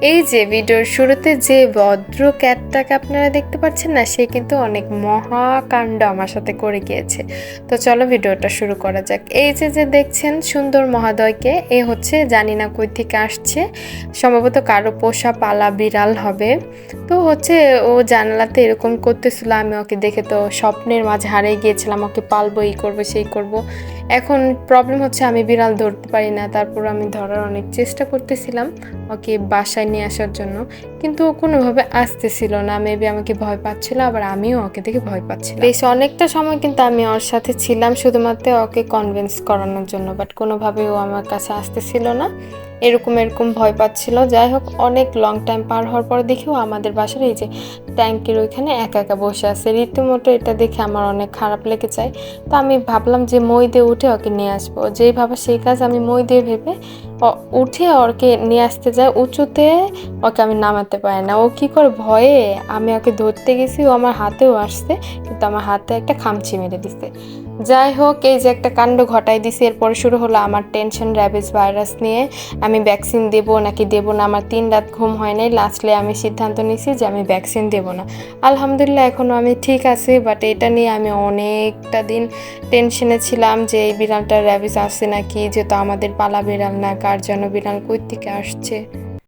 এই যে ভিডিওর শুরুতে যে ভদ্র ক্যাটটাকে আপনারা দেখতে পাচ্ছেন না, সে কিন্তু অনেক মহাকাণ্ড আমার সাথে করে গিয়েছে। তো চলো ভিডিওটা শুরু করা যাক। এই যে দেখছেন সুন্দর মহাদয়কে, এ হচ্ছে জানি না কই থেকে আসছে, সম্ভবত কারো পোষা পালা বিড়াল হবে। তো হচ্ছে ও জানালাতে এরকম করতেছিল, আমি ওকে দেখে তো স্বপ্নের মাঝে হারিয়ে গিয়েছিলাম, ওকে পালবো, এই করবো সেই করব। এখন প্রবলেম হচ্ছে আমি বিড়াল ধরতে পারি না, তারপর আমি ধরার অনেক চেষ্টা করতেছিলাম ওকে বাসায় নিয়ে আসার জন্য, কিন্তু ও কোনোভাবে আসতেছিল না। মেবি আমাকে ভয় পাচ্ছিল, আবার আমিও ওকে দেখে ভয় পাচ্ছিলাম। বেশ অনেকটা সময় কিন্তু আমি ওর সাথে ছিলাম শুধুমাত্র ওকে কনভিন্স করানোর জন্য, বাট কোনোভাবে ও আমার কাছে আসতেছিল না, এরকম ভয় পাচ্ছিল। যাই হোক, অনেক লং টাইম পার হওয়ার পরে দেখেও আমাদের বাসার এই যে ট্যাঙ্কের ওইখানে একা একা বসে আছে, রীতিমতো এটা দেখে আমার অনেক খারাপ লেগে যায়। তো আমি ভাবলাম যে মই দিয়ে উঠে ওকে নিয়ে আসবো, যেই ভাবে সেই কাজ, আমি মই দিয়ে ভেবে উঠে ওকে নিয়ে আসতে যায়, উঁচুতে ওকে আমি নামাতে পারি না। ও কী করে ভয়ে, আমি ওকে ধরতে গেছি, ও আমার হাতেও আসছে, কিন্তু আমার হাতে একটা খামচি মেরে দিছে। যাই হোক, এই যে একটা কাণ্ড ঘটাই দিছি। এরপরে শুরু হলো আমার টেনশন র্যাবিস ভাইরাস নিয়ে। আমি ভ্যাকসিন দেবো নাকি দেবো না, আমার 3 রাত ঘুম হয় নাই। লাস্টলি আমি সিদ্ধান্ত নিয়েছি যে আমি ভ্যাকসিন দেবো না। আলহামদুলিল্লাহ এখনও আমি ঠিক আছি, বাট এটা নিয়ে আমি অনেকটা দিন টেনশনে ছিলাম যে এই বিড়ালটার র্যাবিস আসছে নাকি, যেহেতু আমাদের পালা বিড়াল না, কার যেন বিড়াল কই থেকে আসছে।